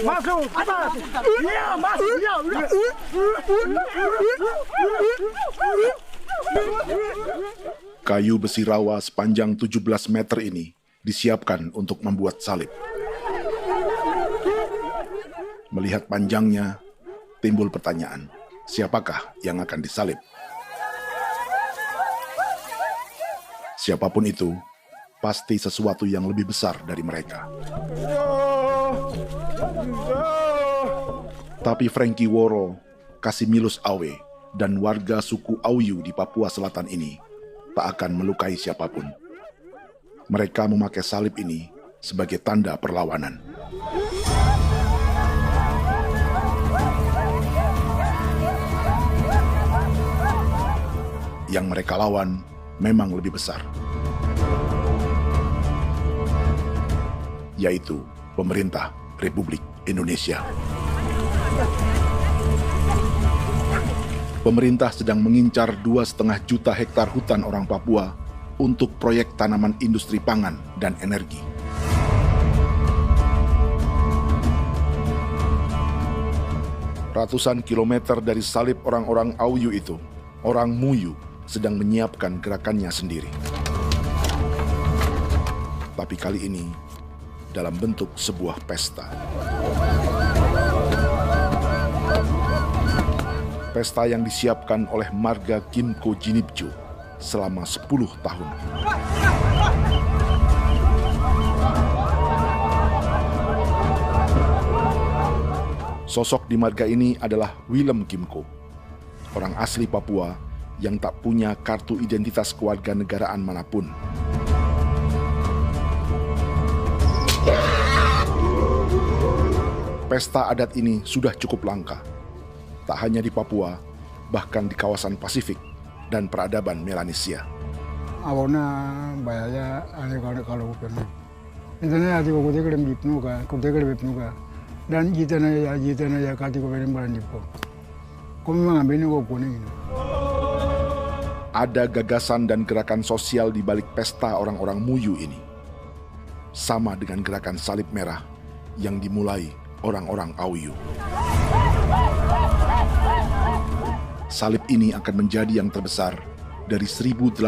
Masuk. Iya, masuk. Iya, udah. Kayu besi rawa sepanjang 17 meter ini disiapkan untuk membuat salib. Melihat panjangnya, timbul pertanyaan, siapakah yang akan disalib? Siapapun itu, pasti sesuatu yang lebih besar dari mereka. Tapi Frankie Woro, Casimilus Awe, dan warga suku Auyu di Papua Selatan ini tak akan melukai siapapun. Mereka memakai salib ini sebagai tanda perlawanan. Yang mereka lawan memang lebih besar, yaitu pemerintah Republik Indonesia. Pemerintah sedang mengincar 2,5 juta hektar hutan orang Papua untuk proyek tanaman industri pangan dan energi. Ratusan kilometer dari salib orang-orang Auyu itu, orang Muyu sedang menyiapkan gerakannya sendiri. Tapi kali ini dalam bentuk sebuah pesta. Pesta yang disiapkan oleh marga Kimco Jinibju selama 10 tahun. Sosok di marga ini adalah Willem Kimco, orang asli Papua yang tak punya kartu identitas kewarganegaraan manapun. Pesta adat ini sudah cukup langka, tak hanya di Papua, bahkan di kawasan Pasifik dan peradaban Melanesia. Awalnya bayarnya kalau bukan. Intinya hati kau tidak bipnuka, dan jitana ya kati kau beri barang dipo. Kau memang ambil kau kuning. Ada gagasan dan gerakan sosial di balik pesta orang-orang Muyu ini, sama dengan gerakan salib merah yang dimulai orang-orang Auyu. Salib ini akan menjadi yang terbesar dari 1.800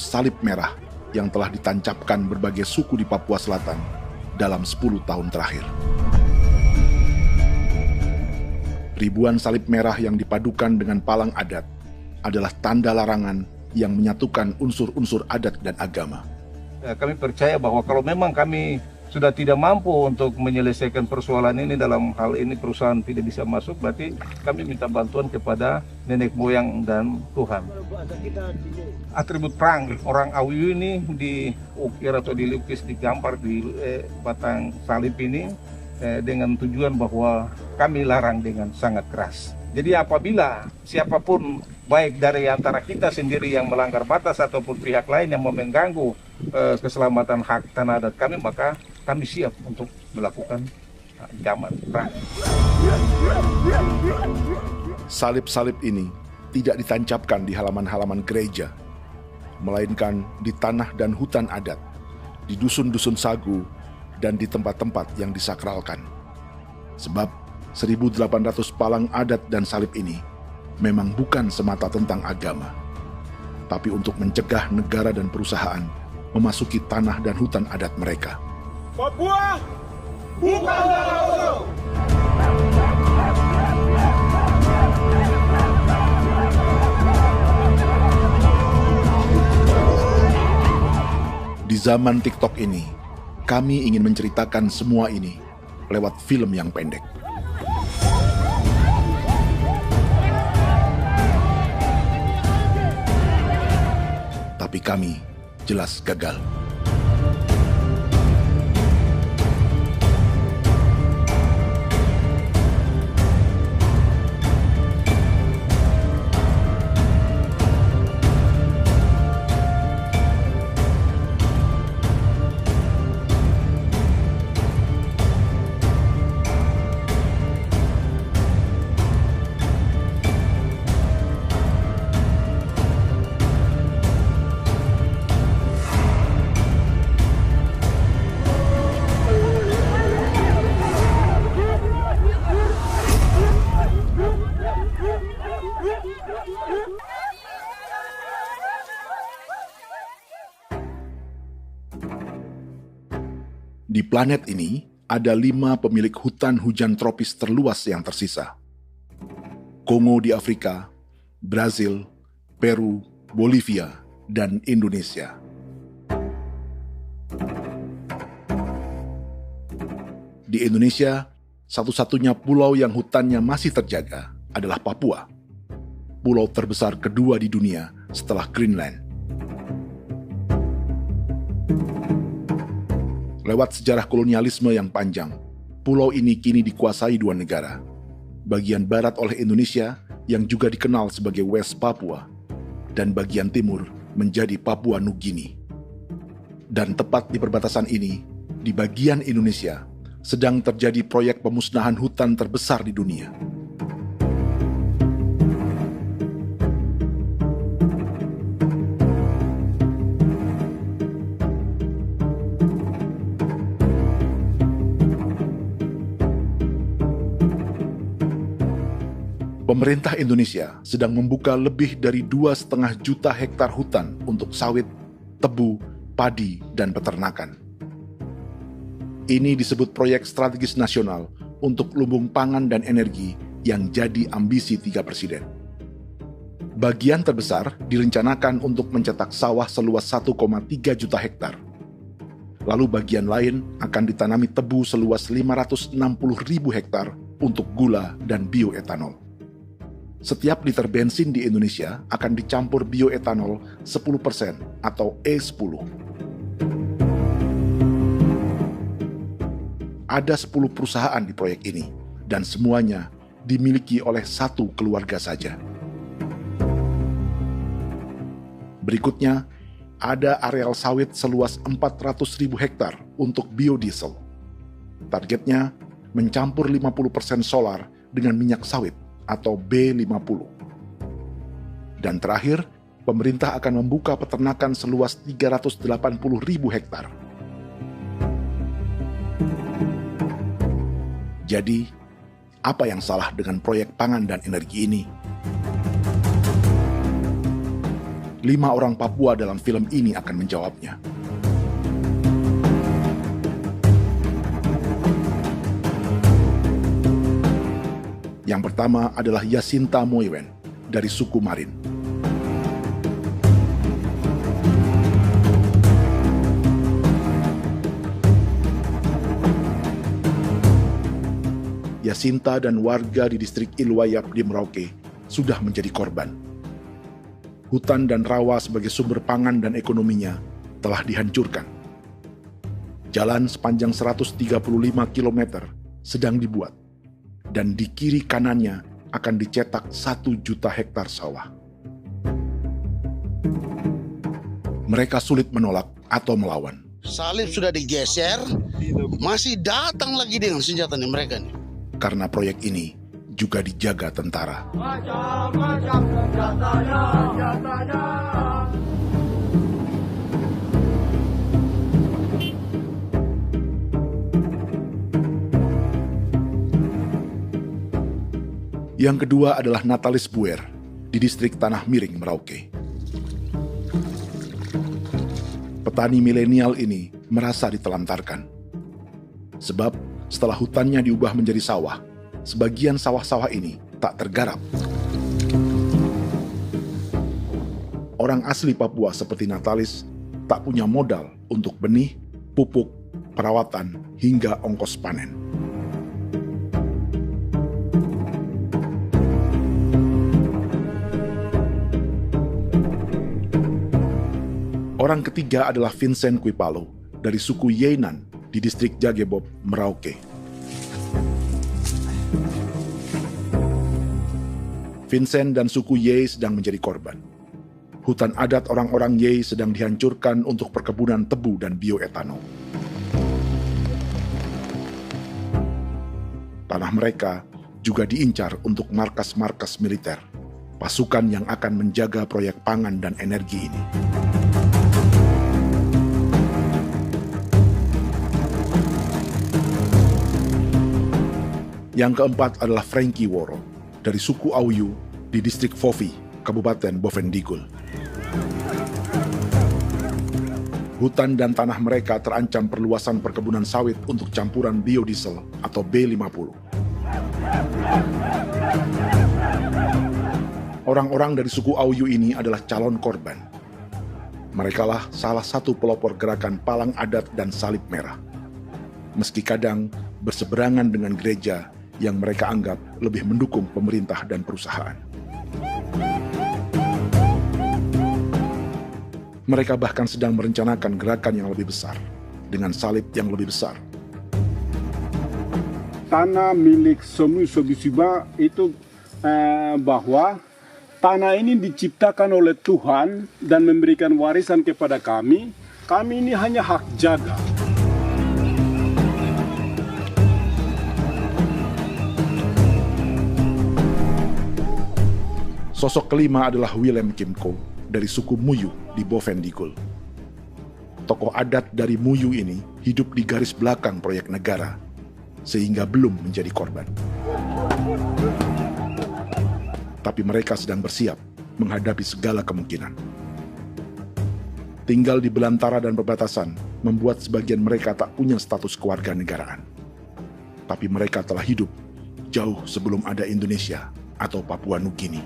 salib merah yang telah ditancapkan berbagai suku di Papua Selatan dalam 10 tahun terakhir. Ribuan salib merah yang dipadukan dengan palang adat adalah tanda larangan yang menyatukan unsur-unsur adat dan agama. Kami percaya bahwa kalau memang kami sudah tidak mampu untuk menyelesaikan persoalan ini, dalam hal ini perusahaan tidak bisa masuk, berarti kami minta bantuan kepada nenek moyang dan Tuhan. Atribut perang orang Auyu ini diukir atau dilukis, digambar di batang salib ini dengan tujuan bahwa kami larang dengan sangat keras. Jadi apabila siapapun, baik dari antara kita sendiri yang melanggar batas ataupun pihak lain yang mengganggu keselamatan hak tanah adat kami, maka kami siap untuk melakukan ancaman perang. Salib-salib ini tidak ditancapkan di halaman-halaman gereja, melainkan di tanah dan hutan adat, di dusun-dusun sagu, dan di tempat-tempat yang disakralkan. Sebab 1.800 palang adat dan salib ini memang bukan semata tentang agama, tapi untuk mencegah negara dan perusahaan memasuki tanah dan hutan adat mereka. Papua bukan negara kosong. Di zaman TikTok ini, kami ingin menceritakan semua ini lewat film yang pendek. Tapi kami jelas gagal. Di planet ini, ada 5 pemilik hutan hujan tropis terluas yang tersisa. Kongo di Afrika, Brazil, Peru, Bolivia, dan Indonesia. Di Indonesia, satu-satunya pulau yang hutannya masih terjaga adalah Papua, pulau terbesar kedua di dunia setelah Greenland. Lewat sejarah kolonialisme yang panjang, pulau ini kini dikuasai 2 negara. Bagian barat oleh Indonesia yang juga dikenal sebagai West Papua, dan bagian timur menjadi Papua Nugini. Dan tepat di perbatasan ini, di bagian Indonesia, sedang terjadi proyek pemusnahan hutan terbesar di dunia. Pemerintah Indonesia sedang membuka lebih dari 2,5 juta hektar hutan untuk sawit, tebu, padi, dan peternakan. Ini disebut proyek strategis nasional untuk lumbung pangan dan energi yang jadi ambisi 3 presiden. Bagian terbesar direncanakan untuk mencetak sawah seluas 1,3 juta hektar. Lalu bagian lain akan ditanami tebu seluas 560.000 hektar untuk gula dan bioetanol. Setiap liter bensin di Indonesia akan dicampur bioetanol 10% atau E10. Ada 10 perusahaan di proyek ini, dan semuanya dimiliki oleh 1 keluarga saja. Berikutnya, ada areal sawit seluas 400.000 hektar untuk biodiesel. Targetnya mencampur 50% solar dengan minyak sawit atau B50. Dan terakhir, pemerintah akan membuka peternakan seluas 380.000 hektar. Jadi, apa yang salah dengan proyek pangan dan energi ini? 5 orang Papua dalam film ini akan menjawabnya. Yang pertama adalah Yasinta Moiwen dari suku Marin. Yasinta dan warga di distrik Ilwayap di Merauke sudah menjadi korban. Hutan dan rawa sebagai sumber pangan dan ekonominya telah dihancurkan. Jalan sepanjang 135 km sedang dibuat, dan di kiri kanannya akan dicetak 1 juta hektar sawah. Mereka sulit menolak atau melawan. Salib sudah digeser, masih datang lagi dengan senjata mereka nih. Karena proyek ini juga dijaga tentara. Macam-macam senjatanya. Yang kedua adalah Natalis Buer di distrik Tanah Miring, Merauke. Petani milenial ini merasa ditelantarkan. Sebab setelah hutannya diubah menjadi sawah, sebagian sawah-sawah ini tak tergarap. Orang asli Papua seperti Natalis tak punya modal untuk benih, pupuk, perawatan, hingga ongkos panen. Orang ketiga adalah Vincent Kuipalo dari suku Yenan di distrik Jagebob, Merauke. Vincent dan suku Ye sedang menjadi korban. Hutan adat orang-orang Ye sedang dihancurkan untuk perkebunan tebu dan bioetanol. Tanah mereka juga diincar untuk markas-markas militer, pasukan yang akan menjaga proyek pangan dan energi ini. Yang keempat adalah Frankie Woro dari suku Auyu di distrik Fofi, Kabupaten Bovendigul. Hutan dan tanah mereka terancam perluasan perkebunan sawit untuk campuran biodiesel atau B50. Orang-orang dari suku Auyu ini adalah calon korban. Merekalah salah satu pelopor gerakan Palang Adat dan Salib Merah. Meski kadang berseberangan dengan gereja yang mereka anggap lebih mendukung pemerintah dan perusahaan. Mereka bahkan sedang merencanakan gerakan yang lebih besar, dengan salib yang lebih besar. Tanah milik Somu Sobisiba itu bahwa tanah ini diciptakan oleh Tuhan dan memberikan warisan kepada kami. Kami ini hanya hak jaga. Sosok kelima adalah Willem Kimco dari suku Muyu di Bovendigul. Tokoh adat dari Muyu ini hidup di garis belakang proyek negara, sehingga belum menjadi korban. Tapi mereka sedang bersiap menghadapi segala kemungkinan. Tinggal di belantara dan perbatasan membuat sebagian mereka tak punya status kewarganegaraan. Tapi mereka telah hidup jauh sebelum ada Indonesia atau Papua Nugini.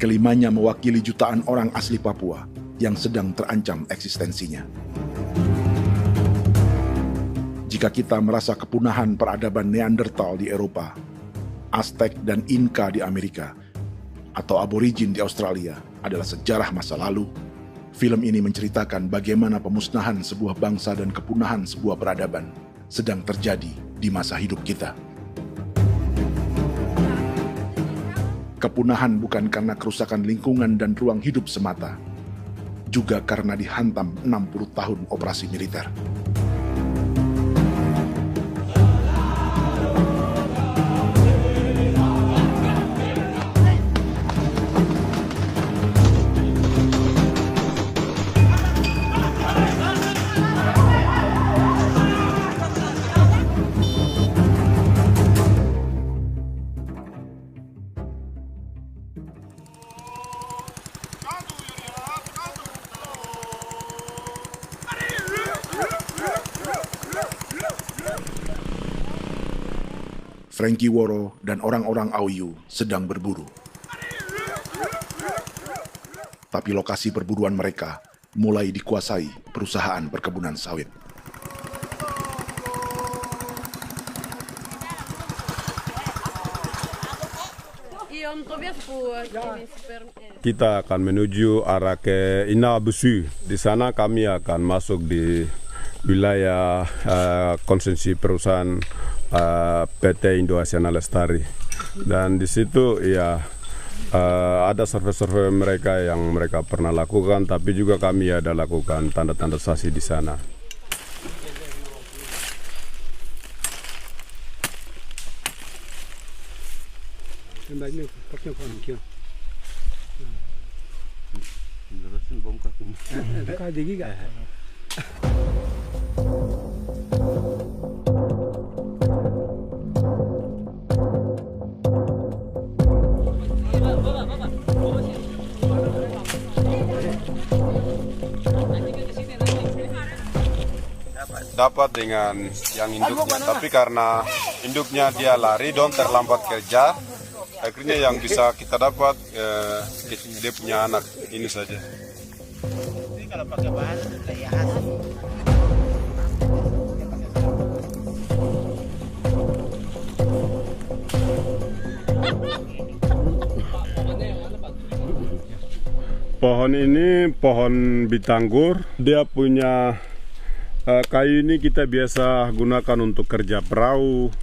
Kelimanya mewakili jutaan orang asli Papua yang sedang terancam eksistensinya. Jika kita merasa kepunahan peradaban Neanderthal di Eropa, Aztec dan Inca di Amerika, atau aborigin di Australia adalah sejarah masa lalu, film ini menceritakan bagaimana pemusnahan sebuah bangsa dan kepunahan sebuah peradaban sedang terjadi di masa hidup kita. Kepunahan bukan karena kerusakan lingkungan dan ruang hidup semata, juga karena dihantam 60 tahun operasi militer. Frankie Woro dan orang-orang Auyu sedang berburu. Tapi lokasi perburuan mereka mulai dikuasai perusahaan perkebunan sawit. Kita akan menuju arah ke Inabusu. Di sana kami akan masuk di wilayah konsesi perusahaan PT Indo Asiana Lestari, dan di situ ya ada survei-survei mereka yang mereka pernah lakukan, tapi juga kami ada lakukan tanda-tanda saksi di sana. Dapat dengan yang induknya, tapi karena induknya dia lari dan terlambat kerja, akhirnya yang bisa kita dapat dia punya anak ini saja. Ini kalau pakai bahan kayak hasil. Pohon ini pohon bitanggur, dia punya kayu ini kita biasa gunakan untuk kerja perahu,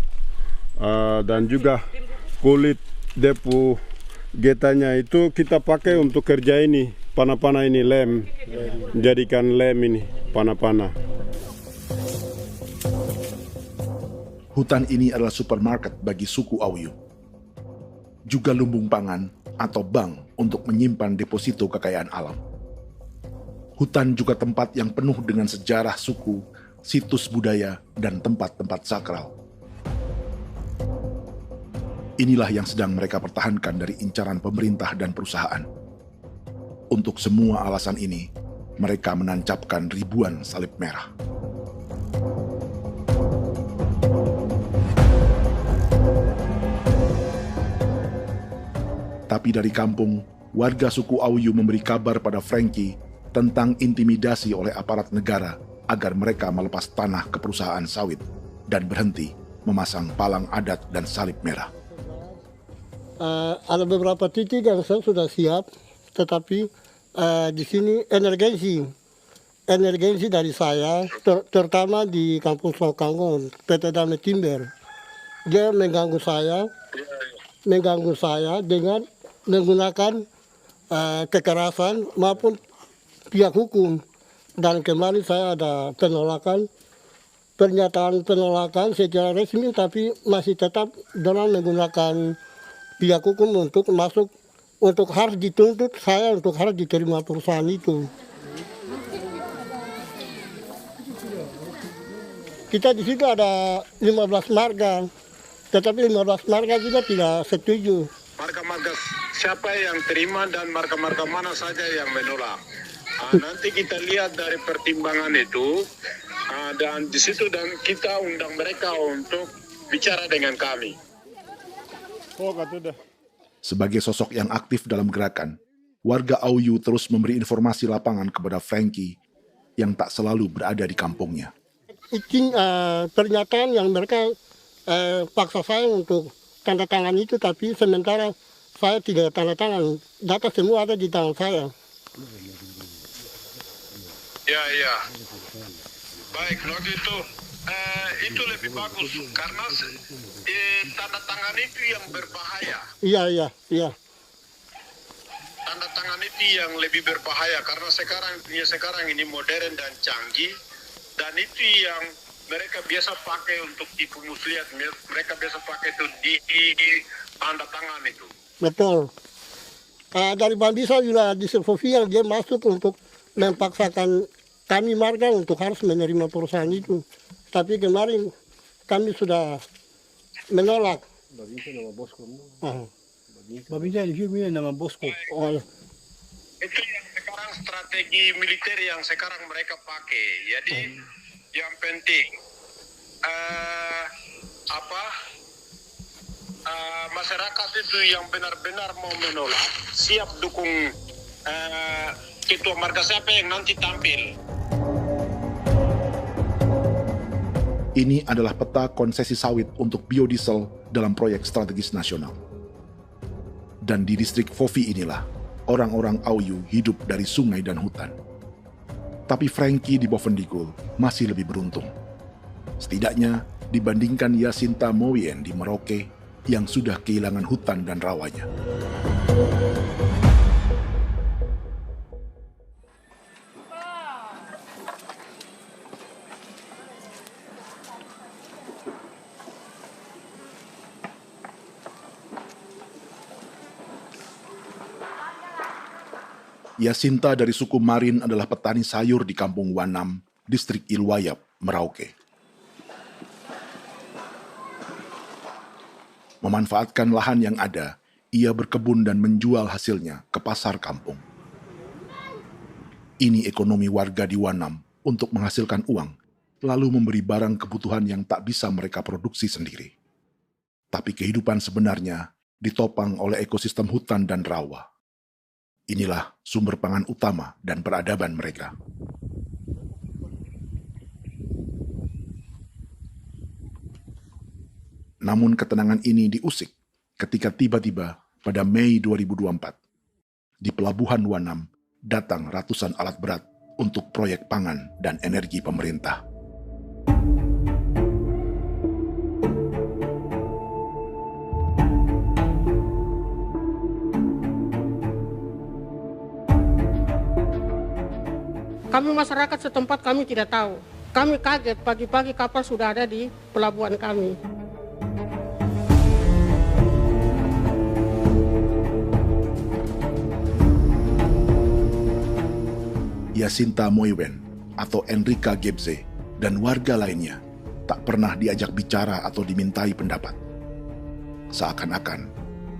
dan juga kulit depu getanya itu kita pakai untuk kerja ini, panah-panah ini lem, jadikan lem ini, panah-panah. Hutan ini adalah supermarket bagi suku Auyu. Juga lumbung pangan atau bank untuk menyimpan deposito kekayaan alam. Hutan juga tempat yang penuh dengan sejarah suku, situs budaya, dan tempat-tempat sakral. Inilah yang sedang mereka pertahankan dari incaran pemerintah dan perusahaan. Untuk semua alasan ini, mereka menancapkan ribuan salib merah. Tapi dari kampung, warga suku Auyu memberi kabar pada Frankie tentang intimidasi oleh aparat negara agar mereka melepas tanah ke perusahaan sawit dan berhenti memasang palang adat dan salib merah. Ada beberapa titik yang saya sudah siap, tetapi di sini emergensi dari saya, terutama di Kampung Sokangon, PT Damai Timber. Dia mengganggu saya dengan menggunakan kekerasan maupun pihak hukum. Dan kemarin saya ada pernyataan penolakan secara resmi, tapi masih tetap dengan menggunakan pihak hukum untuk masuk, untuk harus dituntut saya untuk harus diterima perusahaan itu. Kita di situ ada 15 marga, tetapi 15 marga juga tidak setuju. Marga-marga siapa yang terima dan marga-marga mana saja yang menolak. Nanti kita lihat dari pertimbangan itu, dan di situ dan kita undang mereka untuk bicara dengan kami. Sebagai sosok yang aktif dalam gerakan, warga Auyu terus memberi informasi lapangan kepada Frankie yang tak selalu berada di kampungnya. Izin pernyataan yang mereka paksa saya untuk tanda tangan itu, tapi sementara saya tidak tanda tangan. Data semua ada di tangan saya. Ya. Baik, kalau gitu itu lebih bagus karena tanda tangan itu yang berbahaya. Iya. Tanda tangan itu yang lebih berbahaya karena sekarang ini modern dan canggih, dan itu yang mereka biasa pakai untuk tipu muslihat. Mereka biasa pakai itu di tanda tangan itu. Betul. Dari Bambisa juga di Sofia dia masuk untuk memaksakan kami marga untuk harus menerima perusahaan itu. Tapi kemarin kami sudah menolak. Babinsa nama bosku. Babinsa di sini nama bosku. Itu yang sekarang strategi militer yang sekarang mereka pakai. Jadi yang penting masyarakat itu yang benar-benar mau menolak siap dukung ketua marga siapa yang nanti tampil. Ini adalah peta konsesi sawit untuk biodiesel dalam proyek strategis nasional. Dan di distrik Fofi inilah, orang-orang Auyu hidup dari sungai dan hutan. Tapi Frankie di Bovendigul masih lebih beruntung. Setidaknya dibandingkan Yasinta Moyen di Merauke yang sudah kehilangan hutan dan rawanya. Yasinta dari suku Marin adalah petani sayur di Kampung Wanam, distrik Ilwayap, Merauke. Memanfaatkan lahan yang ada, ia berkebun dan menjual hasilnya ke pasar kampung. Ini ekonomi warga di Wanam untuk menghasilkan uang, lalu memberi barang kebutuhan yang tak bisa mereka produksi sendiri. Tapi kehidupan sebenarnya ditopang oleh ekosistem hutan dan rawa. Inilah sumber pangan utama dan peradaban mereka. Namun ketenangan ini diusik ketika tiba-tiba pada Mei 2024, di Pelabuhan Wanam datang ratusan alat berat untuk proyek pangan dan energi pemerintah. Kami masyarakat setempat kami tidak tahu. Kami kaget pagi-pagi kapal sudah ada di pelabuhan kami. Yasinta Moywen atau Enrika Gebze dan warga lainnya tak pernah diajak bicara atau dimintai pendapat. Seakan-akan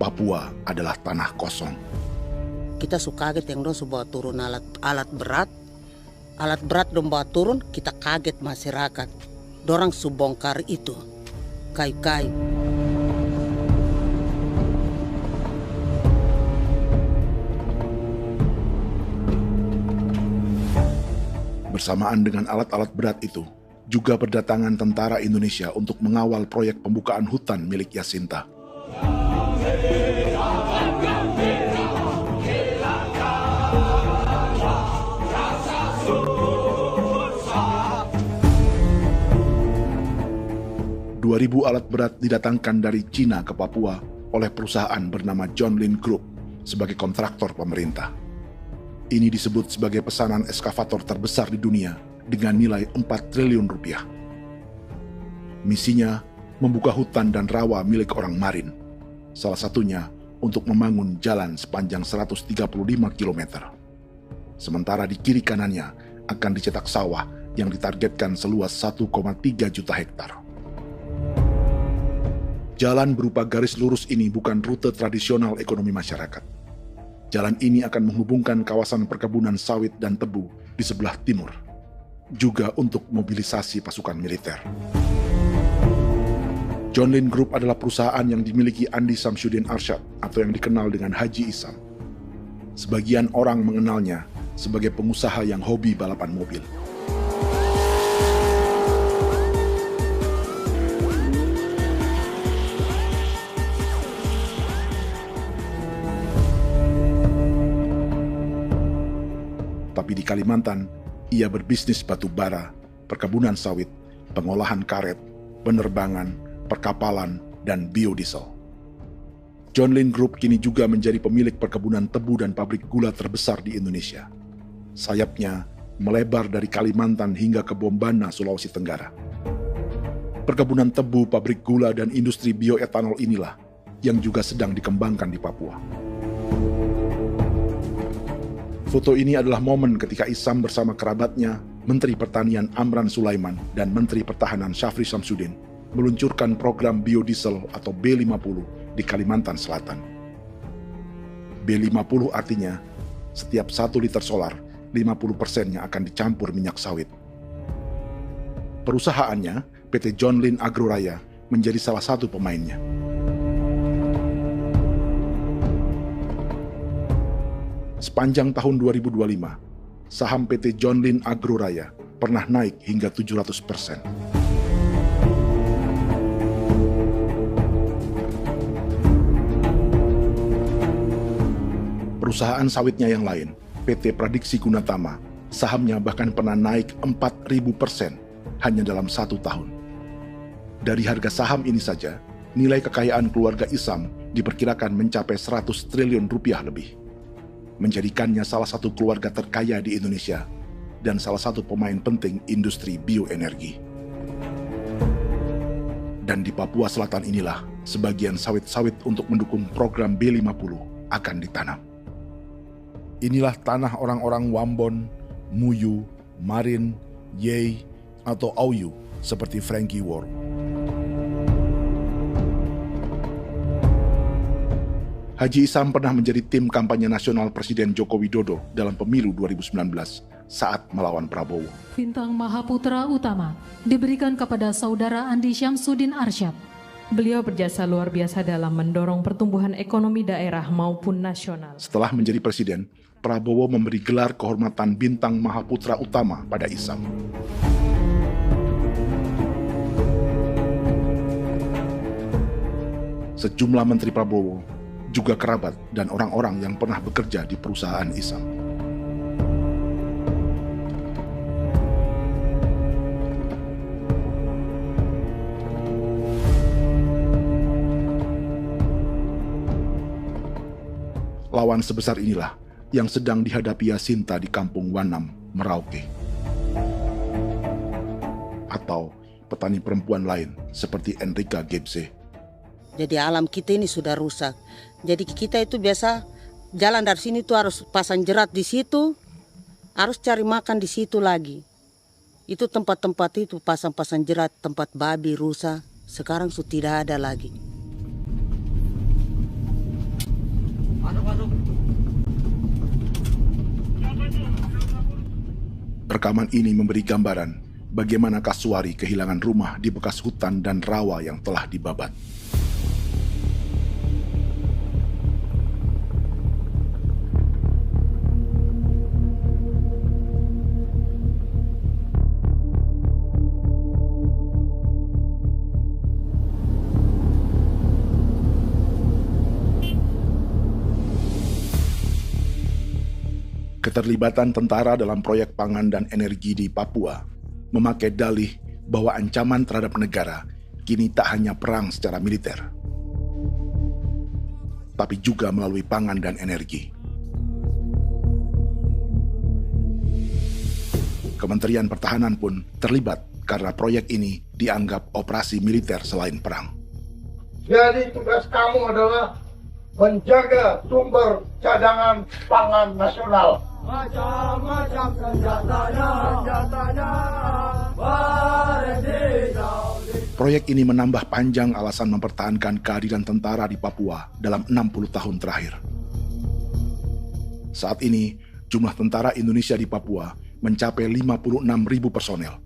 Papua adalah tanah kosong. Kita suka kaget yang dong bawa turun alat berat dong bawa turun, kita kaget masyarakat. Dorang subongkar itu kayu-kayu. Bersamaan dengan alat-alat berat itu, juga berdatangan tentara Indonesia untuk mengawal proyek pembukaan hutan milik Jacinta. Ribu alat berat didatangkan dari Cina ke Papua oleh perusahaan bernama John Lin Group sebagai kontraktor pemerintah. Ini disebut sebagai pesanan eskavator terbesar di dunia dengan nilai 4 triliun rupiah. Misinya membuka hutan dan rawa milik orang Marin, salah satunya untuk membangun jalan sepanjang 135 km. Sementara di kiri kanannya akan dicetak sawah yang ditargetkan seluas 1,3 juta hektar. Jalan berupa garis lurus ini bukan rute tradisional ekonomi masyarakat. Jalan ini akan menghubungkan kawasan perkebunan sawit dan tebu di sebelah timur, juga untuk mobilisasi pasukan militer. John Lin Group adalah perusahaan yang dimiliki Andi Samsudin Arsyad atau yang dikenal dengan Haji Isam. Sebagian orang mengenalnya sebagai pengusaha yang hobi balapan mobil. Tapi di Kalimantan, ia berbisnis batu bara, perkebunan sawit, pengolahan karet, penerbangan, perkapalan, dan biodiesel. John Lin Group kini juga menjadi pemilik perkebunan tebu dan pabrik gula terbesar di Indonesia. Sayapnya melebar dari Kalimantan hingga ke Bombana, Sulawesi Tenggara. Perkebunan tebu, pabrik gula, dan industri bioetanol inilah yang juga sedang dikembangkan di Papua. Foto ini adalah momen ketika Isam bersama kerabatnya, Menteri Pertanian Amran Sulaiman dan Menteri Pertahanan Syafri Samsudin meluncurkan program biodiesel atau B50 di Kalimantan Selatan. B50 artinya setiap 1 liter solar, 50%-nya akan dicampur minyak sawit. Perusahaannya, PT John Lin Agroraya, menjadi salah satu pemainnya. Sepanjang tahun 2025, saham PT John Lin Agroraya pernah naik hingga 700%. Perusahaan sawitnya yang lain, PT Pradiksi Gunatama, sahamnya bahkan pernah naik 4.000% hanya dalam 1 tahun. Dari harga saham ini saja, nilai kekayaan keluarga Isam diperkirakan mencapai 100 triliun rupiah lebih, menjadikannya salah satu keluarga terkaya di Indonesia dan salah satu pemain penting industri bioenergi. Dan di Papua Selatan inilah sebagian sawit-sawit untuk mendukung program B50 akan ditanam. Inilah tanah orang-orang Wambon, Muyu, Marin, Yei, atau Auyu seperti Frankie Ward. Haji Isam pernah menjadi tim kampanye nasional Presiden Joko Widodo dalam pemilu 2019 saat melawan Prabowo. Bintang Mahaputra Utama diberikan kepada Saudara Andi Syamsuddin Arsyad. Beliau berjasa luar biasa dalam mendorong pertumbuhan ekonomi daerah maupun nasional. Setelah menjadi presiden, Prabowo memberi gelar kehormatan Bintang Mahaputra Utama pada Isam. Sejumlah menteri Prabowo, juga kerabat dan orang-orang yang pernah bekerja di perusahaan Isam. Lawan sebesar inilah yang sedang dihadapi Jacinta di kampung Wanam, Merauke. Atau petani perempuan lain seperti Enrika Gebse. Jadi alam kita ini sudah rusak. Jadi kita itu biasa jalan dari sini tuh harus pasang jerat di situ, harus cari makan di situ lagi. Itu tempat-tempat itu pasang-pasang jerat, tempat babi, rusa, sekarang sudah tidak ada lagi. Rekaman ini memberi gambaran bagaimana Kasuari kehilangan rumah di bekas hutan dan rawa yang telah dibabat. Keterlibatan tentara dalam proyek pangan dan energi di Papua memakai dalih bahwa ancaman terhadap negara kini tak hanya perang secara militer, tapi juga melalui pangan dan energi. Kementerian Pertahanan pun terlibat karena proyek ini dianggap operasi militer selain perang. Jadi tugas kamu adalah menjaga sumber cadangan pangan nasional. Macam-macam senjatanya, Proyek ini menambah panjang alasan mempertahankan kehadiran tentara di Papua dalam 60 tahun terakhir. Saat ini, jumlah tentara Indonesia di Papua mencapai 56.000 personel,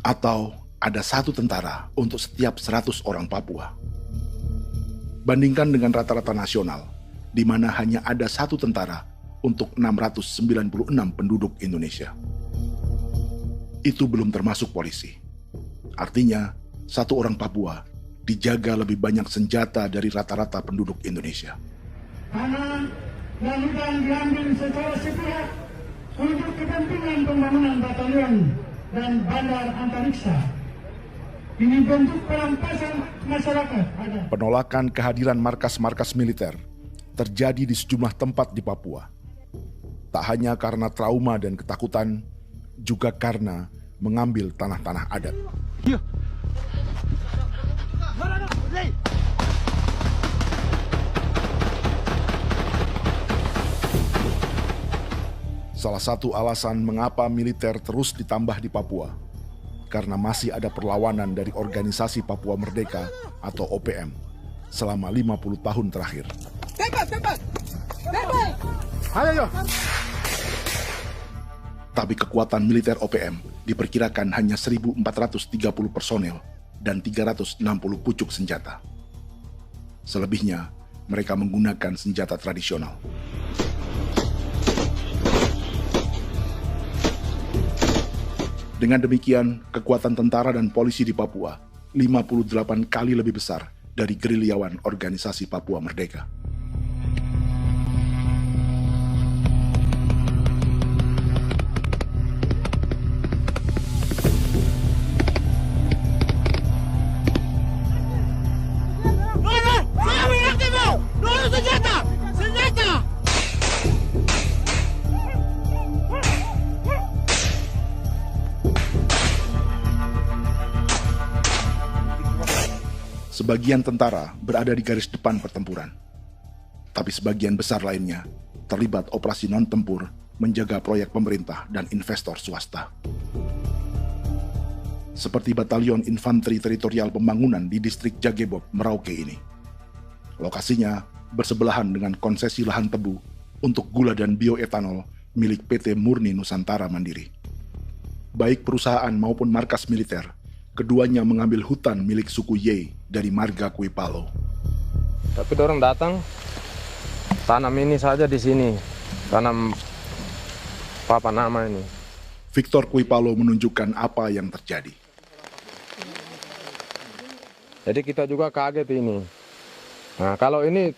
atau ada 1 tentara untuk setiap 100 orang Papua. Bandingkan dengan rata-rata nasional, di mana hanya ada 1 tentara untuk 696 penduduk Indonesia. Itu belum termasuk polisi. Artinya, 1 orang Papua dijaga lebih banyak senjata dari rata-rata penduduk Indonesia. Tanah dan hutan diambil secara sepihak untuk kepentingan pembangunan batalion dan bandar antariksa. Ini bentuk perampasan masyarakat. Penolakan kehadiran markas-markas militer terjadi di sejumlah tempat di Papua. Tak hanya karena trauma dan ketakutan, juga karena mengambil tanah-tanah adat. Salah satu alasan mengapa militer terus ditambah di Papua, karena masih ada perlawanan dari Organisasi Papua Merdeka atau OPM selama 50 tahun terakhir. Ayo. Tapi kekuatan militer OPM diperkirakan hanya 1.430 personel dan 360 pucuk senjata. Selebihnya, mereka menggunakan senjata tradisional. Dengan demikian, kekuatan tentara dan polisi di Papua 58 kali lebih besar dari gerilyawan Organisasi Papua Merdeka. Sebagian tentara berada di garis depan pertempuran, tapi sebagian besar lainnya terlibat operasi non-tempur menjaga proyek pemerintah dan investor swasta. Seperti Batalion Infanteri Teritorial Pembangunan di distrik Jagebob, Merauke ini. Lokasinya bersebelahan dengan konsesi lahan tebu untuk gula dan bioetanol milik PT Murni Nusantara Mandiri. Baik perusahaan maupun markas militer, keduanya mengambil hutan milik suku Ye dari marga Kuipalo. Tapi dorong datang, tanam ini saja di sini, tanam papan nama ini. Victor Kuipalo menunjukkan apa yang terjadi. Jadi kita juga kaget ini. Nah, kalau ini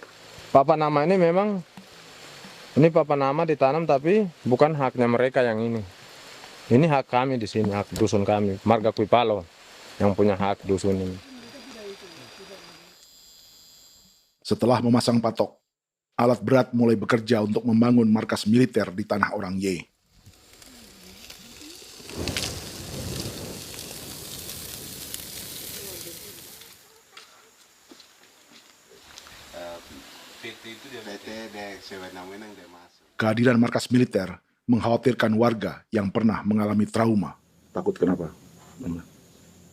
papan nama ini memang, ini papan nama ditanam tapi bukan haknya mereka yang ini. Ini hak kami di sini, hak dusun kami, marga Kuipalo yang punya hak dusun ini. Setelah memasang patok, alat berat mulai bekerja untuk membangun markas militer di tanah orang Ye. Kehadiran markas militer mengkhawatirkan warga yang pernah mengalami trauma. Takut kenapa?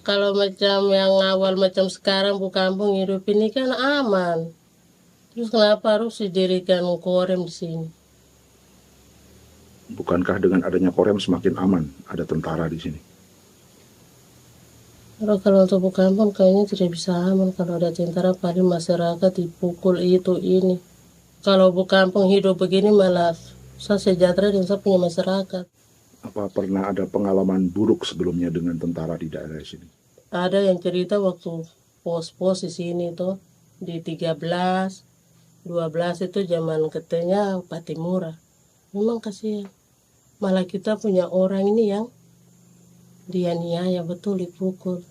Kalau macam yang awal macam sekarang bu kampung hidup ini kan aman. Terus kenapa harus didirikan korem di sini? Bukankah dengan adanya Korem semakin aman ada tentara di sini? Kalau untuk kampung kayaknya tidak bisa aman kalau ada tentara, paling masyarakat dipukul itu ini. Kalau kampung hidup begini malah saya sejahtera dan saya punya masyarakat. Apa pernah ada pengalaman buruk sebelumnya dengan tentara di daerah sini? Ada yang cerita waktu pos-pos di sini tuh di 13, 12 itu zaman katanya Patimura. Memang kasihan. Malah kita punya orang ini yang dianiaya betul, dipukul.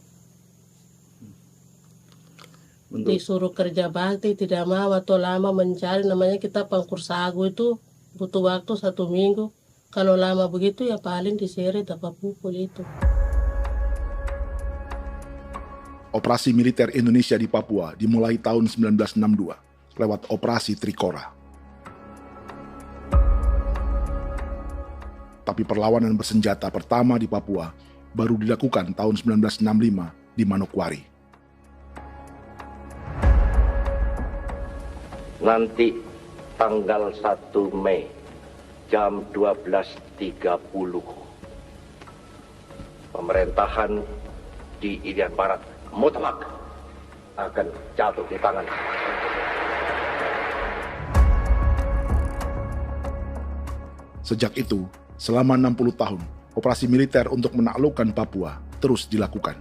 Disuruh kerja bakti tidak mau atau lama mencari, namanya kita pangkur sagu itu butuh waktu 1 minggu. Kalau lama begitu ya paling diseret apa pukul itu. Operasi militer Indonesia di Papua dimulai tahun 1962 lewat Operasi Trikora. Tapi perlawanan bersenjata pertama di Papua baru dilakukan tahun 1965 di Manokwari. Nanti tanggal 1 Mei jam 12.30 pemerintahan di Irian Barat mutlak akan jatuh di tangan. Sejak itu, selama 60 tahun, operasi militer untuk menaklukkan Papua terus dilakukan.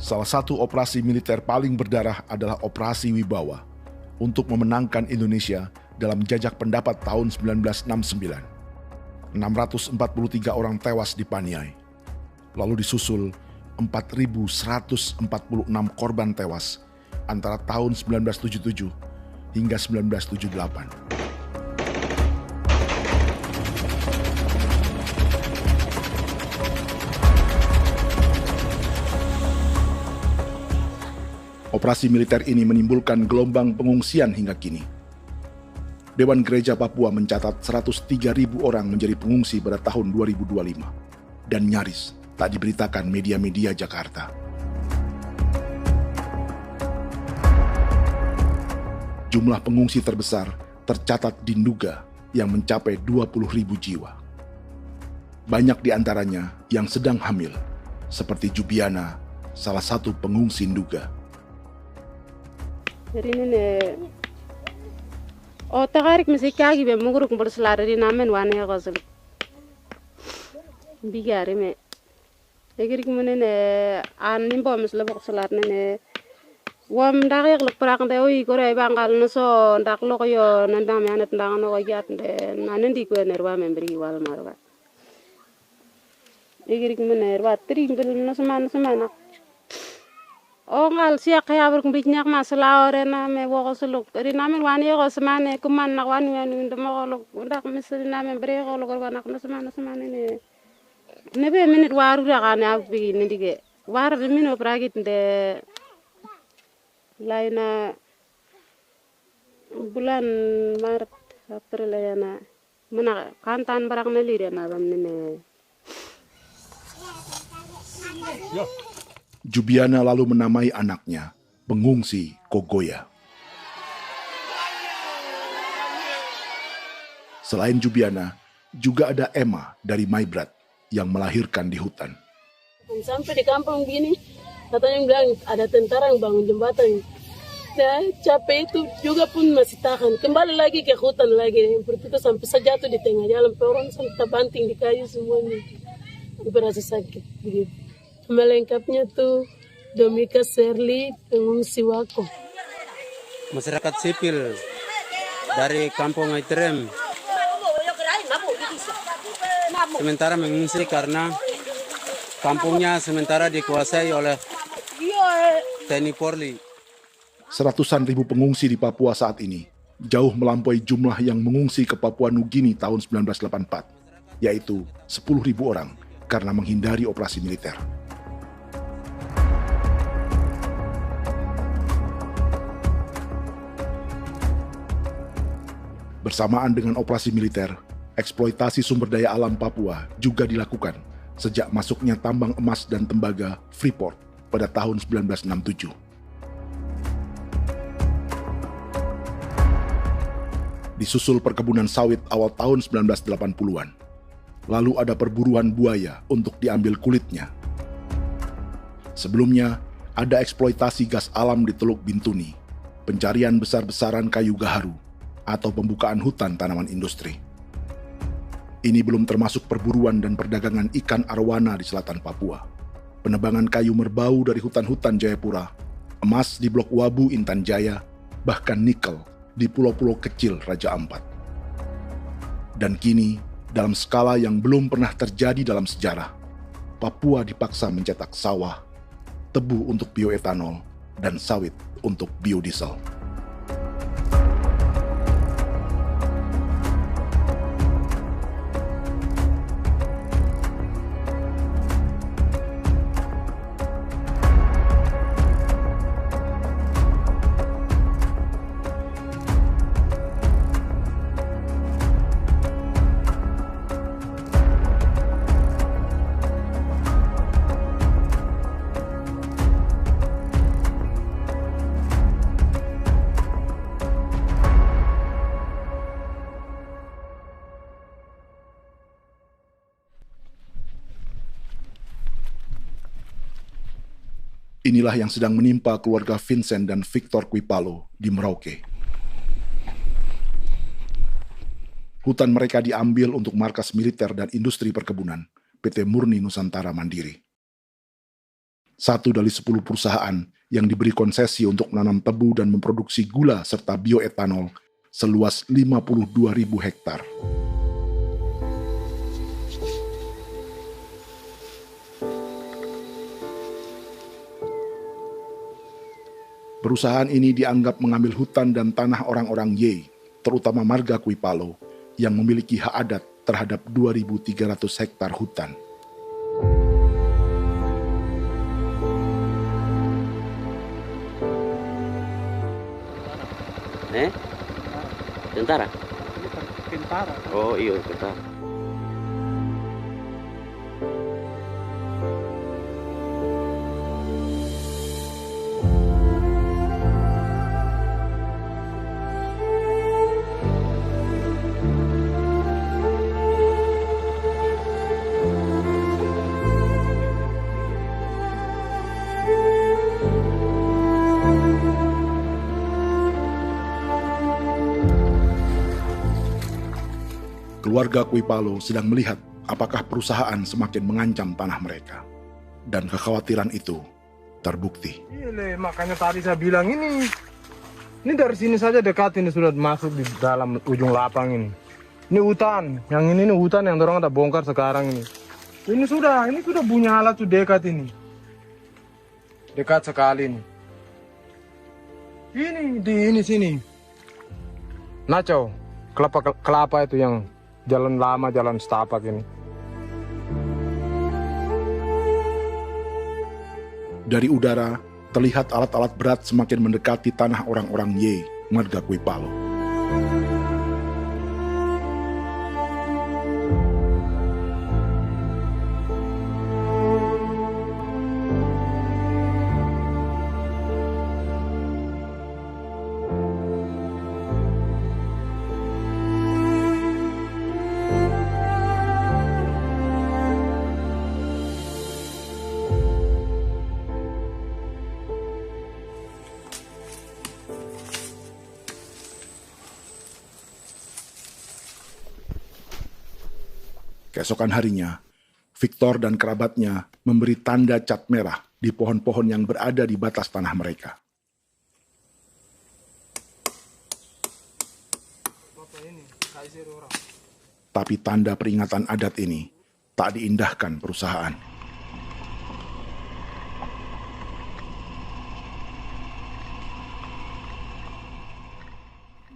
Salah satu operasi militer paling berdarah adalah Operasi Wibawa untuk memenangkan Indonesia dalam jajak pendapat tahun 1969. 643 orang tewas di Paniai. Lalu disusul 4.146 korban tewas antara tahun 1977 hingga 1978. Operasi militer ini menimbulkan gelombang pengungsian hingga kini. Dewan Gereja Papua mencatat 103.000 orang menjadi pengungsi pada tahun 2025 dan nyaris tak diberitakan media-media Jakarta. Jumlah pengungsi terbesar tercatat di Nduga yang mencapai 20.000 jiwa. Banyak di antaranya yang sedang hamil, seperti Jubiana, salah satu pengungsi Nduga. Jadi ini tagarik mesti kagi be muguruk berselari di namen wane gosel. Bigari me. Egirik menene an nimbo misle berselar nene. Wam darik lek prak de oi kore bangal no so ndak lo yo nandam yanet ndang no yat de nanen di ko nerwa membri wal marwa. Egirik menene wa tri bel no semana. O ngal siya kaya berkumpit nyak masalah orena me wo suluk ri namen wani ko semane kuman nak wani ndemo ko ndak misri namen bre ko lo ko nak no semane ne be minute waru ra kana bi ni dige war be mino pragit de laina bulan Maret April yana mana kantan barak na lire na bam ne. Jubiana lalu menamai anaknya pengungsi Kogoya. Selain Jubiana, juga ada Emma dari Maibrat yang melahirkan di hutan. Sampai di kampung gini, katanya bilang ada tentara yang bangun jembatan. Nah, capek itu juga pun masih tahan. Kembali lagi ke hutan lagi. Seperti itu sampai sejatuh di tengah jalan. Orang sampai banting di kayu semuanya. Berasa sakit begitu. Melengkapnya tuh Domika Serli, pengungsi Wako. Masyarakat sipil dari kampung Aitrem sementara mengungsi karena kampungnya sementara dikuasai oleh TNI Polri. Seratusan ribu pengungsi di Papua saat ini jauh melampaui jumlah yang mengungsi ke Papua Nugini tahun 1984, yaitu 10.000 orang karena menghindari operasi militer. Bersamaan dengan operasi militer, eksploitasi sumber daya alam Papua juga dilakukan sejak masuknya tambang emas dan tembaga Freeport pada tahun 1967. Disusul perkebunan sawit awal tahun 1980-an. Lalu ada perburuan buaya untuk diambil kulitnya. Sebelumnya, ada eksploitasi gas alam di Teluk Bintuni, pencarian besar-besaran kayu gaharu, atau pembukaan hutan tanaman industri. Ini belum termasuk perburuan dan perdagangan ikan arwana di selatan Papua, penebangan kayu merbau dari hutan-hutan Jayapura, emas di Blok Wabu Intan Jaya, bahkan nikel di pulau-pulau kecil Raja Ampat. Dan kini, dalam skala yang belum pernah terjadi dalam sejarah, Papua dipaksa mencetak sawah, tebu untuk bioetanol, dan sawit untuk biodiesel. Inilah yang sedang menimpa keluarga Vincent dan Victor Kuipalo di Merauke. Hutan mereka diambil untuk markas militer dan industri perkebunan, PT Murni Nusantara Mandiri. 1 dari 10 perusahaan yang diberi konsesi untuk menanam tebu dan memproduksi gula serta bioetanol seluas 52.000 hektar. Perusahaan ini dianggap mengambil hutan dan tanah orang-orang Ye, terutama marga Kuipalo, yang memiliki hak adat terhadap 2.300 hektar hutan. Tentara? Tentara. Oh iya, tentara. Keluarga Kuipalo sedang melihat apakah perusahaan semakin mengancam tanah mereka. Dan kekhawatiran itu terbukti. Iya, makanya tadi saya bilang ini dari sini saja dekat, ini sudah masuk di dalam ujung lapang ini. Ini hutan, yang ini hutan yang orang ada bongkar sekarang ini. Ini sudah punya alat tuh dekat ini. Dekat sekali ini. Ini di sini. Nacau, kelapa itu yang jalan lama, jalan setapak ini. Dari udara, terlihat alat-alat berat semakin mendekati tanah orang-orang Ye, marga Kuipalo. Keesokan harinya, Victor dan kerabatnya memberi tanda cat merah di pohon-pohon yang berada di batas tanah mereka. Tapi tanda peringatan adat ini tak diindahkan perusahaan.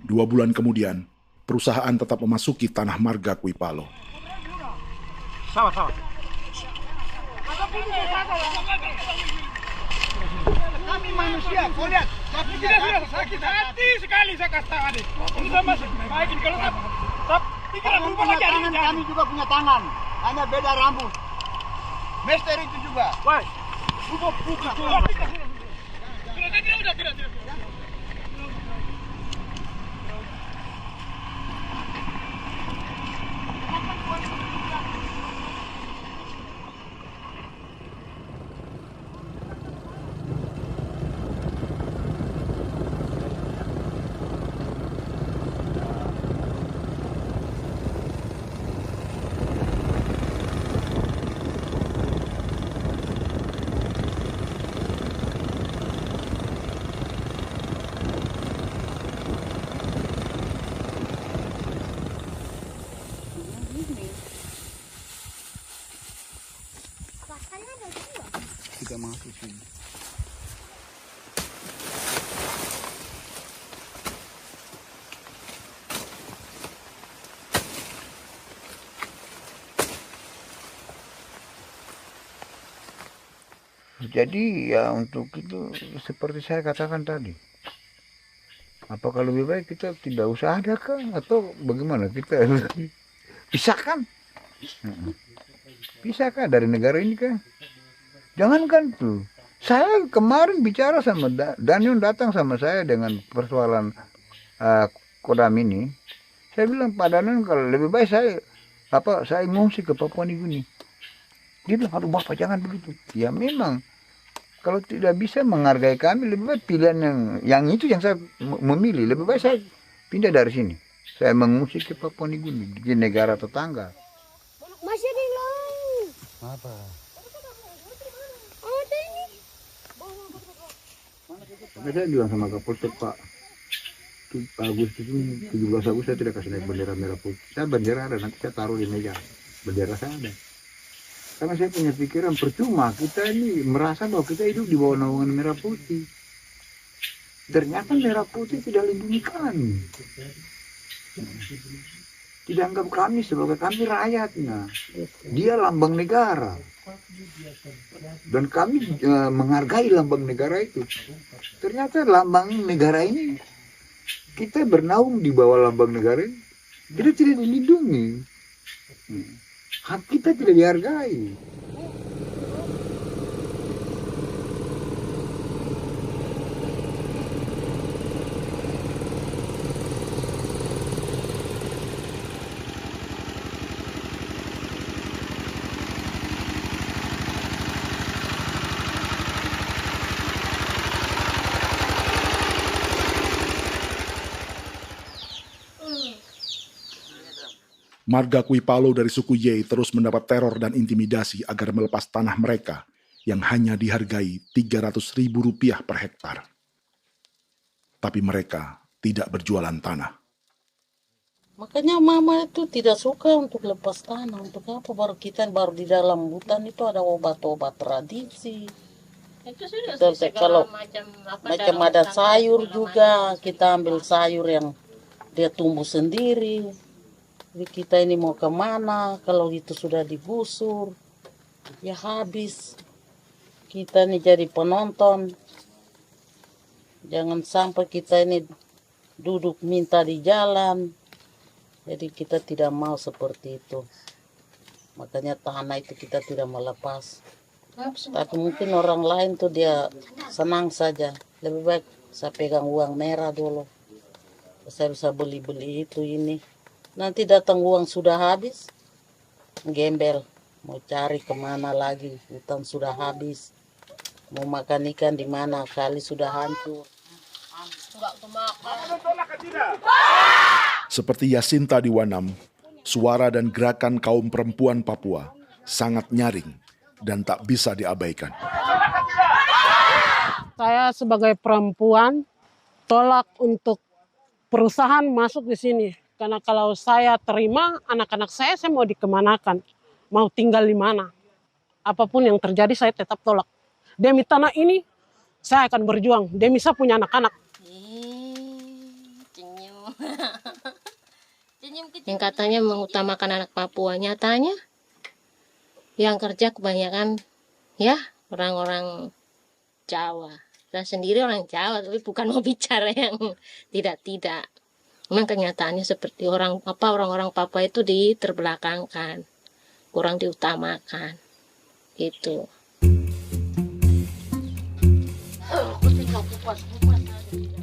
Dua bulan kemudian, perusahaan tetap memasuki tanah marga Kuipalo. Sama. Kami manusia, kau lihat. Tapi tidak sudah sakit hati sekali saya kata adik. Ini sama baik ini kalau tidak berubah lagi adik. Kami juga punya tangan, hanya beda rambut. Mister itu juga. Wah, buka. Tidak. masuk sini. Jadi ya untuk itu seperti saya katakan tadi, apakah lebih baik kita tidak usah ada kan atau bagaimana, kita pisahkan, pisahkan dari negara ini kan, jangankan tuh. Saya kemarin bicara sama Daniel, datang sama saya dengan persoalan Kodam ini. Saya bilang Pak Daniel, kalau lebih baik saya ngungsi ke Papua Nugini. Dia bilang, aduh Bapak jangan begitu. Ya memang, kalau tidak bisa menghargai kami, lebih baik pilihan yang itu yang saya memilih. Lebih baik saya pindah dari sini. Saya mengungsi ke Papua Nugini, di negara tetangga. Masih di laut. Apa? Saya bilang sama Kapolsek, Pak, Agustus ini, 17 Agustus saya tidak kasih naik bendera merah putih. Saya bendera ada, nanti saya taruh di meja. Bendera saya ada. Karena saya punya pikiran percuma kita ini merasa bahwa kita hidup di bawah naungan merah putih. Ternyata merah putih tidak lindungi kami. Tidak anggap kami sebagai kami rakyatnya. Dia lambang negara. Dan kami menghargai lambang negara itu. Ternyata lambang negara ini, kita bernaung di bawah lambang negara ini, kita tidak dilindungi. Hak kita tidak dihargai. Marga Kuipalo dari suku Ye terus mendapat teror dan intimidasi agar melepas tanah mereka yang hanya dihargai Rp300.000 per hektar. Tapi mereka tidak berjualan tanah. Makanya mama itu tidak suka untuk lepas tanah. Untuk apa? Baru di dalam hutan itu ada obat-obat tradisi. Itu sudah Kalau macam ada sayur juga, kita ambil sayur yang dia tumbuh sendiri. Jadi kita ini mau kemana, kalau itu sudah digusur, ya habis. Kita ini jadi penonton. Jangan sampai kita ini duduk minta di jalan. Jadi kita tidak mau seperti itu. Makanya tanah itu kita tidak melepas. Tapi mungkin orang lain tuh dia senang saja. Lebih baik saya pegang uang merah dulu. Saya bisa beli-beli itu ini. Nanti datang uang sudah habis, gembel. Mau cari kemana lagi, hutan sudah habis. Mau makan ikan di mana, kali sudah hancur. Seperti Yasinta di Wanam, suara dan gerakan kaum perempuan Papua sangat nyaring dan tak bisa diabaikan. Saya sebagai perempuan tolak untuk perusahaan masuk di sini. Karena kalau saya terima anak-anak saya mau dikemanakan, mau tinggal di mana. Apapun yang terjadi saya tetap tolak. Demi tanah ini saya akan berjuang, demi saya punya anak-anak. Yang katanya mengutamakan anak Papua, nyatanya yang kerja kebanyakan ya orang-orang Jawa. Dan sendiri orang Jawa, tapi bukan mau bicara yang tidak-tidak. Memang kenyataannya seperti orang-orang Papua itu diterbelakangkan, kurang diutamakan, gitu.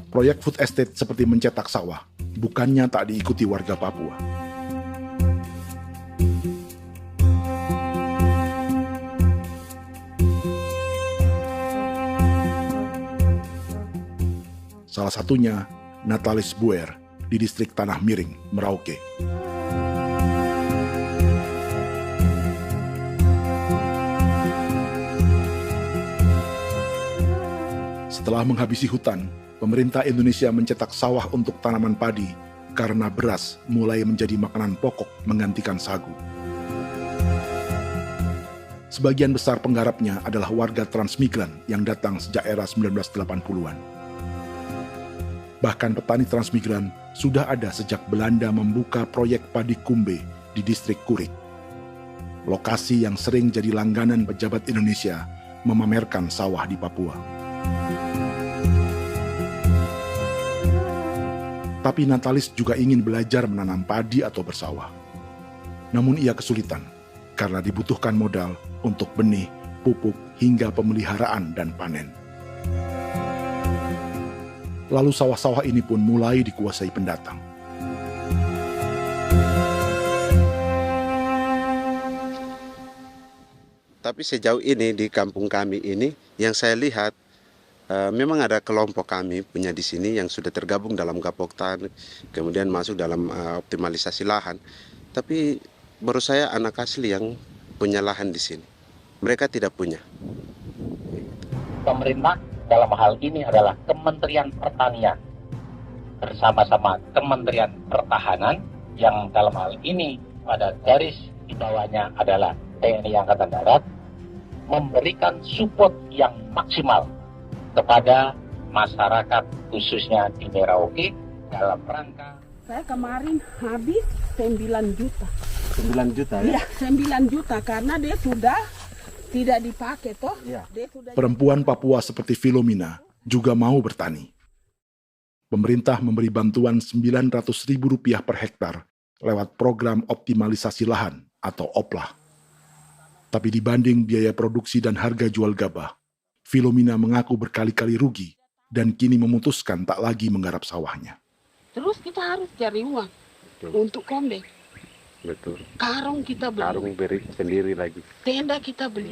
Proyek food estate seperti mencetak sawah, bukannya tak diikuti warga Papua. Salah satunya Natalis Buer di distrik Tanah Miring, Merauke. Setelah menghabisi hutan, pemerintah Indonesia mencetak sawah untuk tanaman padi karena beras mulai menjadi makanan pokok menggantikan sagu. Sebagian besar penggarapnya adalah warga transmigran yang datang sejak era 1980-an. Bahkan petani transmigran sudah ada sejak Belanda membuka proyek padi kumbe di distrik Kurik. Lokasi yang sering jadi langganan pejabat Indonesia memamerkan sawah di Papua. Tapi Natalis juga ingin belajar menanam padi atau bersawah. Namun ia kesulitan karena dibutuhkan modal untuk benih, pupuk, hingga pemeliharaan dan panen. Lalu sawah-sawah ini pun mulai dikuasai pendatang. Tapi sejauh ini di kampung kami ini yang saya lihat memang ada kelompok kami punya di sini yang sudah tergabung dalam Gapoktan, kemudian masuk dalam optimalisasi lahan. Tapi baru saya anak asli yang punya lahan di sini. Mereka tidak punya. Pemerintah dalam hal ini adalah Kementerian Pertanian bersama-sama Kementerian Pertahanan yang dalam hal ini pada garis di bawahnya adalah TNI Angkatan Darat, memberikan support yang maksimal kepada masyarakat khususnya di Merauke dalam rangka. Saya kemarin habis 9 juta. 9 juta ya? Iya, 9 juta karena dia sudah tidak dipakai toh. Ya. Perempuan Papua seperti Filomina juga mau bertani. Pemerintah memberi bantuan Rp900.000 per hektar lewat program optimalisasi lahan atau OPLAH. Tapi dibanding biaya produksi dan harga jual gabah, Filomina mengaku berkali-kali rugi dan kini memutuskan tak lagi menggarap sawahnya. Terus kita harus cari uang untuk kombe. Betul. Karung kita beli. Karung beri sendiri lagi. Tenda kita beli.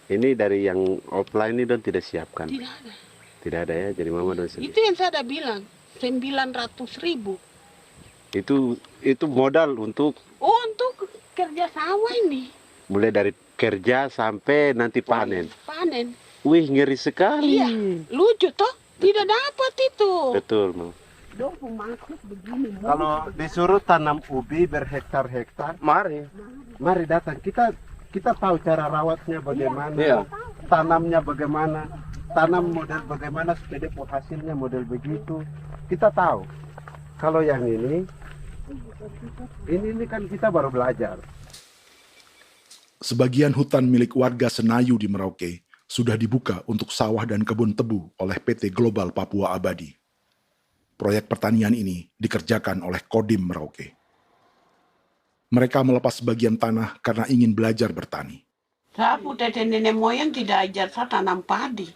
Ini dari yang offline ini don tidak siapkan. Tidak ada. Tidak ada ya, jadi mama don sendiri. Itu yang saya udah bilang, 900.000. Itu modal untuk kerja sawah ini. Mulai dari kerja sampai nanti panen. Panen. Wih, ngeri sekali. Iya, lucu toh? Tidak dapat itu. Betul, Mam. Kalau disuruh tanam ubi berhektar-hektar, mari datang. Kita tahu cara rawatnya bagaimana, iya. Tanamnya bagaimana, tanam model bagaimana supaya hasilnya model begitu. Kita tahu. Kalau yang ini kan kita baru belajar. Sebagian hutan milik warga Senayu di Merauke sudah dibuka untuk sawah dan kebun tebu oleh PT Global Papua Abadi. Proyek pertanian ini dikerjakan oleh Kodim Merauke. Mereka melepas sebagian tanah karena ingin belajar bertani. Saya punya nenek moyang tidak ajar saya tanam padi.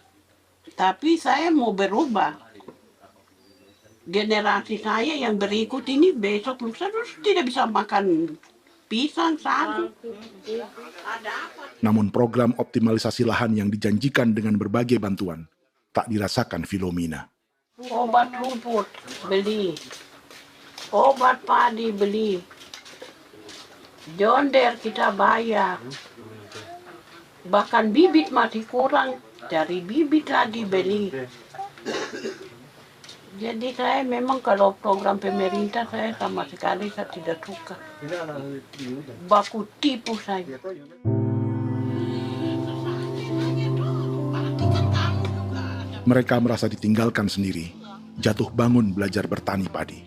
Tapi saya mau berubah. Generasi saya yang berikut ini besok lusa tidak bisa makan pisang, sagu. Namun program optimalisasi lahan yang dijanjikan dengan berbagai bantuan tak dirasakan Filomina. Obat rumput beli, obat padi beli, jonder kita bayar, bahkan bibit masih kurang, cari bibit lagi beli. Jadi saya memang kalau program pemerintah saya sama sekali saya tidak suka. Baku tipu saya. Mereka merasa ditinggalkan sendiri, jatuh bangun belajar bertani padi.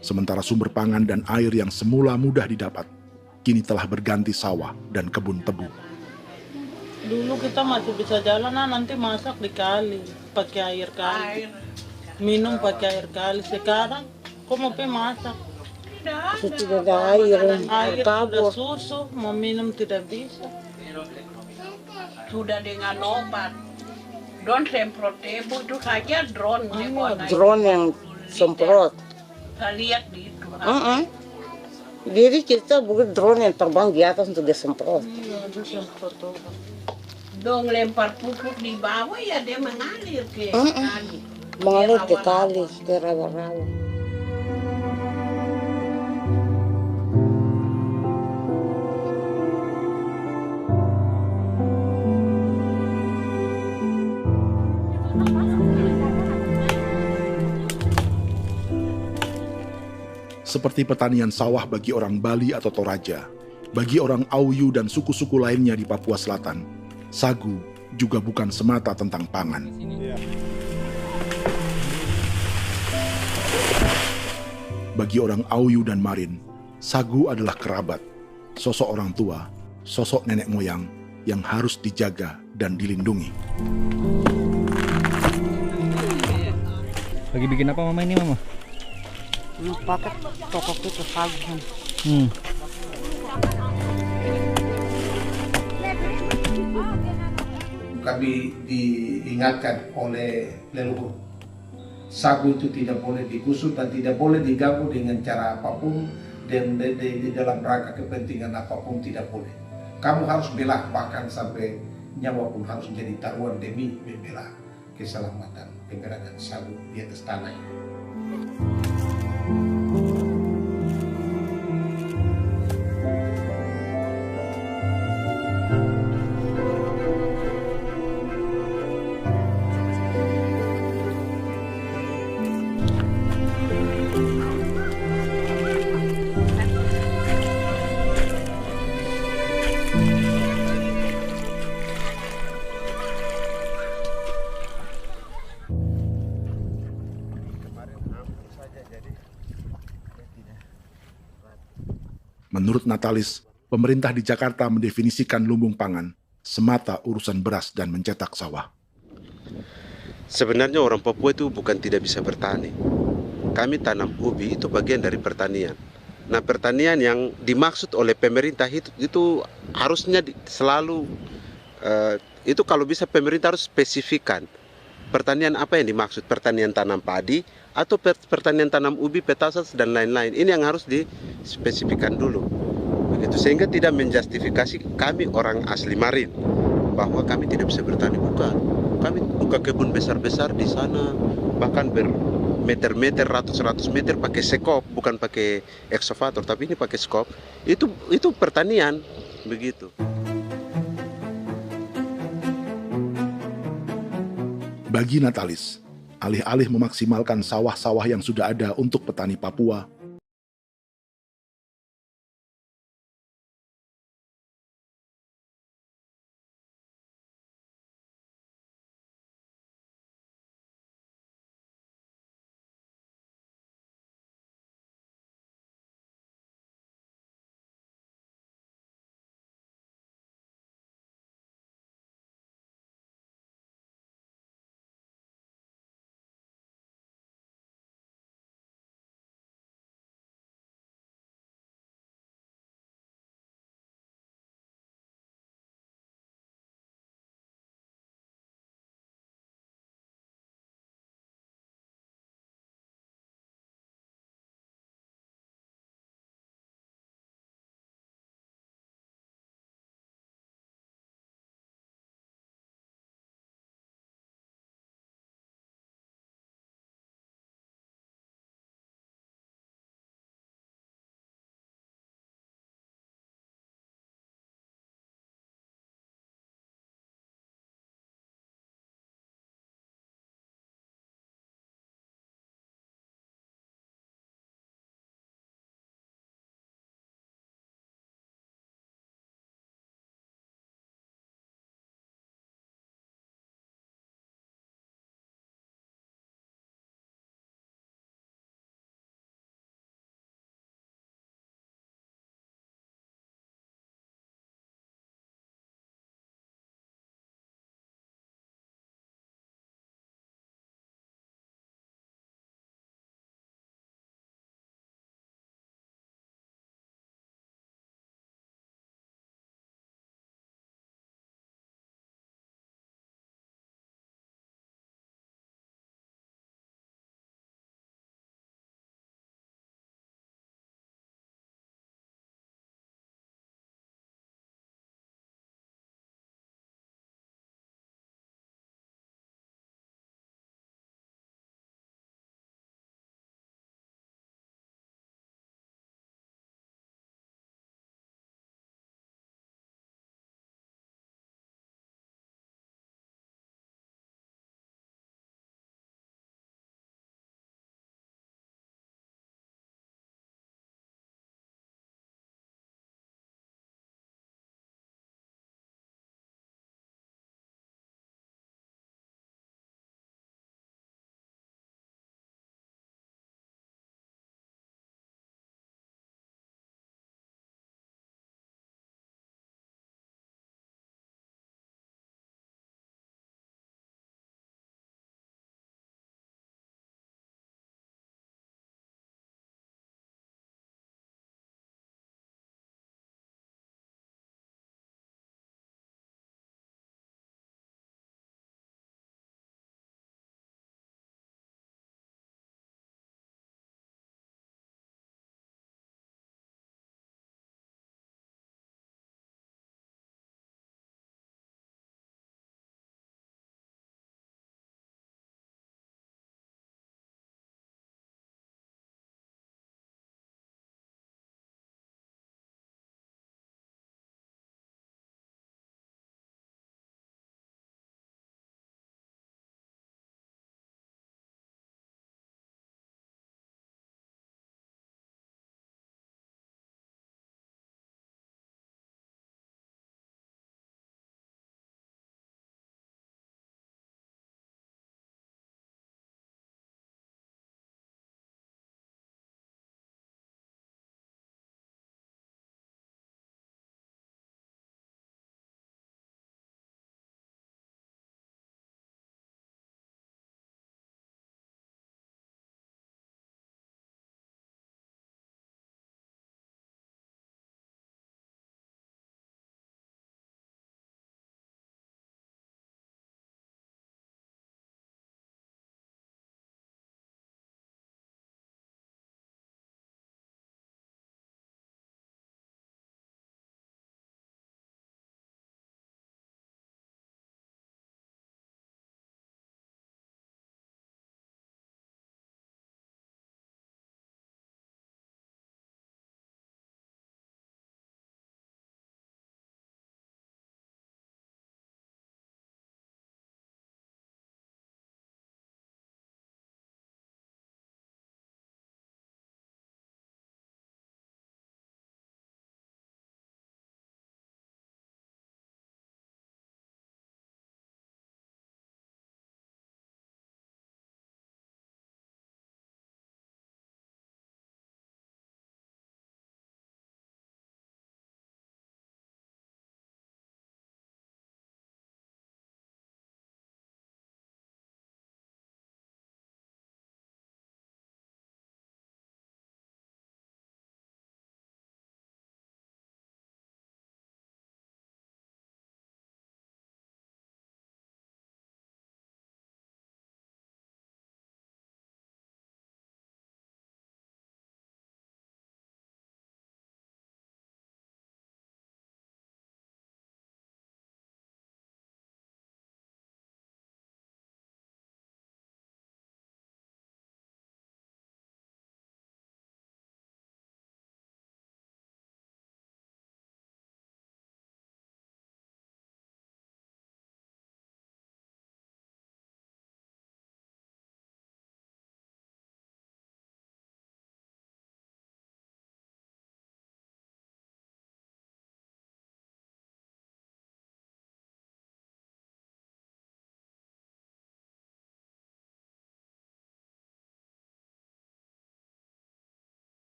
Sementara sumber pangan dan air yang semula mudah didapat, kini telah berganti sawah dan kebun tebu. Dulu kita masih bisa jalan, nanti masak di kali, pakai air kali. Minum pakai air kali. Sekarang, kok mau masak? Tidak ada air. Air sudah susu, mau minum tidak bisa. Sudah dengan obat. Drone semprot tebu itu saja drone. Drone yang semprot. Saya lihat di itu. Jadi kita bukan drone yang terbang di atas untuk disemprot. Iya, itu semprot obat. Dong lempar pupuk di bawah ya dia mengalir ke kali. Mengalir ke kali, ke rawa-rawa. Seperti pertanian sawah bagi orang Bali atau Toraja, Bagi orang Auyu dan suku-suku lainnya di Papua Selatan, sagu juga bukan semata tentang pangan. Bagi orang Auyu dan Marin, sagu adalah kerabat, sosok orang tua, sosok nenek moyang yang harus dijaga dan dilindungi. Lagi bikin apa mama ini mama? Pakai toko itu sagu. Kami diingatkan oleh leluhur, sagu itu tidak boleh digusur dan tidak boleh diganggu dengan cara apapun, dan di dalam rangka kepentingan apapun tidak boleh. Kamu harus bela, bahkan sampai nyawa pun harus jadi taruhan demi membela keselamatan pemberangan sagu di atas tanah ini. Menurut Natalis, pemerintah di Jakarta mendefinisikan lumbung pangan semata urusan beras dan mencetak sawah. Sebenarnya orang Papua itu bukan tidak bisa bertani. Kami tanam ubi itu bagian dari pertanian. Nah, pertanian yang dimaksud oleh pemerintah itu harusnya selalu, itu kalau bisa pemerintah harus spesifikkan. Pertanian apa yang dimaksud? Pertanian tanam padi atau pertanian tanam ubi, petasan dan lain-lain. Ini yang harus dispesifikkan dulu. Begitu, sehingga tidak menjustifikasi kami orang asli Marin bahwa kami tidak bisa bertani. Bukan. Kami buka kebun besar-besar di sana, bahkan bermeter-meter, ratus-ratus meter pakai sekop, bukan pakai ekskavator, tapi ini pakai skop. Itu pertanian, begitu. Bagi Natalis, alih-alih memaksimalkan sawah-sawah yang sudah ada untuk petani Papua,